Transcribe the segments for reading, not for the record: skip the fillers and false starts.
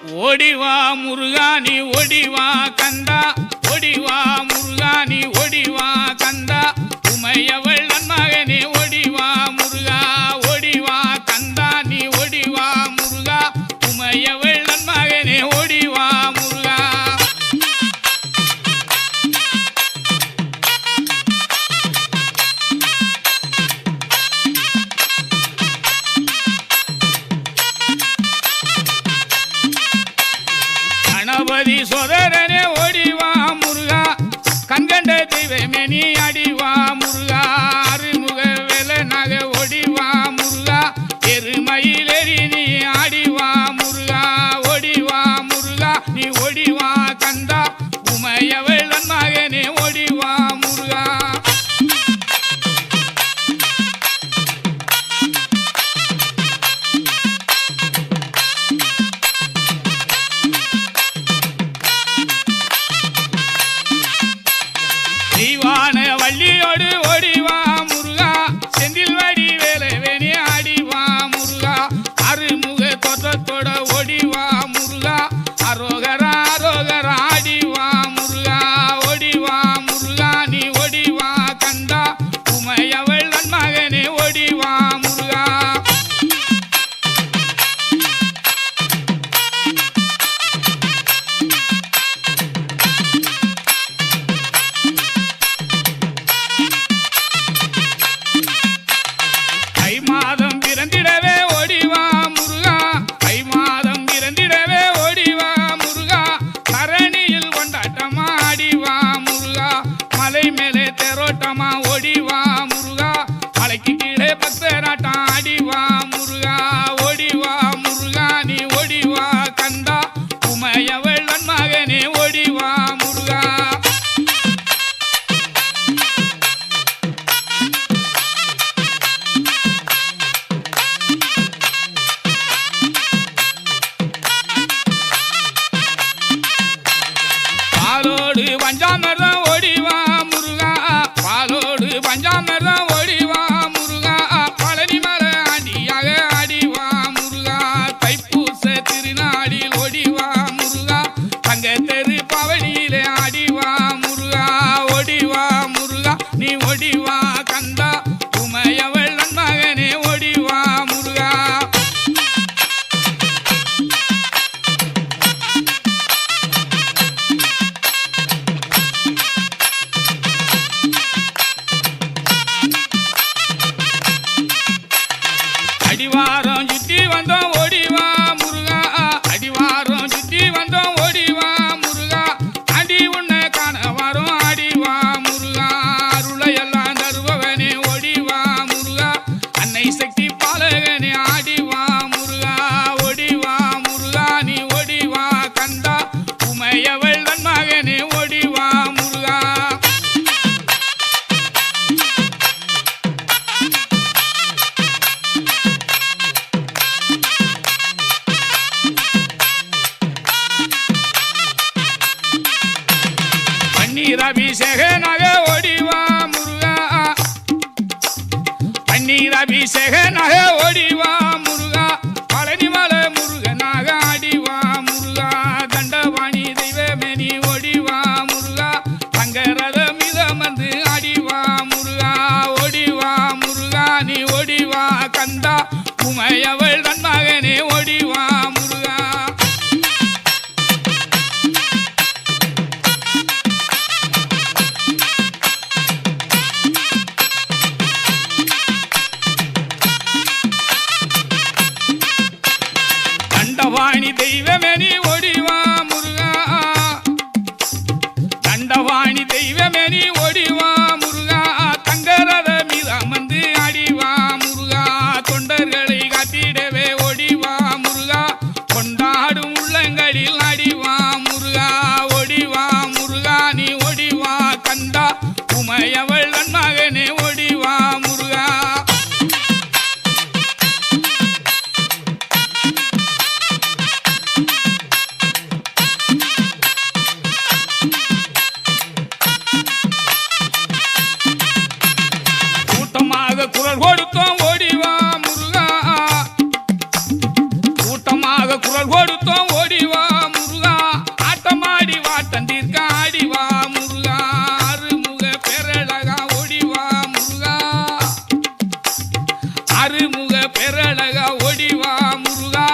ஓடிவா முருகா நீ ஓடிவா கந்தா, ஓடிவா முருகா நீ ஓடிவா கந்தா, உமையவள் நன்மகனே ஓடிவா முருகா, ஓடிவா கந்தா நீ ஓடிவா முருகா, உமையவள் நன்மகனே ஓடிவா முருகா. கணபதி சோதரனே ஓடிவா முருகா, கண்கண்ட தெய்வமே நீ அடிவா முருகா, அருமுக வேலனாக ஓடிவா முருகா, எருமயிலேறி நீ ஆடிவா முருகா, ஓடிவா முருகா நீ ஓடிவா கந்தா, உமையவள் நன்மகனே ஓடிவா முருகா. தெய்வான வள்ளியோடு ஓடிவா முருகா, செந்தில் வடி வேலவேணி ஆடிவா முருகா, அருமுக தோற்றத்தோட ஓடிவா முருகா, அரோகரா அரோகரா ஆடிவா முருகா, ஓடிவா முருகா நீ ஓடிவா கந்தா, உமையவள் நன்மகனே ஓடிவா முருகா. தை மாதம் பிறந்திடவே ஓடிவா முருகா, தை மாதம் பிறந்திடவே ஓடிவா முருகா, தரணியில் கொண்டாட்டமா ஆடிவா முருகா, மலை மேலே தேரோட்டமா ஓடிவா முருகா, மலைக்கு கீழே பக்தராட்டம் ஆடிவா முருகா, ஓடிவா முருகா நீ ஓடிவா கந்தா, உமையவள் நன்மகனே ஓடிவா முருகா. பாலோடு பஞ்சாமிர்தம் ஓடிவா முருகா, பாலோடு பஞ்சாமிர்தம் ஓடிவா முருகா, பழனி மலை ஆண்டியாக ஆடிவா முருகா, தைப்பூச திருநாளில் ஓடிவா முருகா, தங்க தெரு பவனியிலே ஆடிவா முருகா, ஓடிவா முருகா நீ ஓடிவா கந்தா, உமையவள் நன்மகனே ஓடிவா முருகா. அடிவாரம் சுற்றி வந்தோம் ஓடிவா முருகா, அடிவாரம் சுற்றி வந்தோம் ஓடிவா முருகா, அடி உன்னை காண வரும் ஆடிவா முருகா, அருளையெல்லாம் தருபவனே ஓடிவா முருகா, அன்னை சக்தி பாலகனே ஆடிவா முருகா, ஓடிவா முருகா நீ ஓடிவா கந்தா, உமையவள் நன்மகனே ஓடிவா முருகா. பன்னீர் அபிஷேகனாக ஓடிவா முருகா, பன்னீர் அபிஷேகனாக ஓடிவா முருகா, பழனி மலை முருகனாக ஆடிவா முருகா, தண்டவாணி தெய்வமே நீ ஓடிவா முருகா, தங்கரத மிதமந்து ஆடிவா முருகா, ஓடிவா முருகா நீ ஓடிவா கந்தா, உமையவள் நன்மகனே ஓடிவா முருகா. தண்டவாணி தெய்வமே நீ ஓடிவா முருகா, தண்டவாணி தெய்வமே நீ ஓடிவா முருகா, தங்கரத மீது அமர்ந்து ஆடிவா முருகா, தொண்டர்களை காட்டிடவே ஓடிவா முருகா, கொண்டாடும் உள்ளங்களில் ஆடிவா முருகா, ஓடிவா முருகா நீ ஓடிவா கந்தா, உமையவள் நன்மகனே ஓடிவா முருகா. அருமுக பெறழகா ஓடிவா முருகா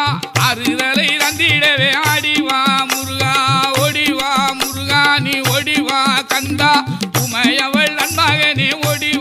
அறுதலை தந்திடவே ஆடிவா முருகா ஓடிவா முருகா நீ ஓடிவா கந்தா உமையவள் அன்மகனே ஓடி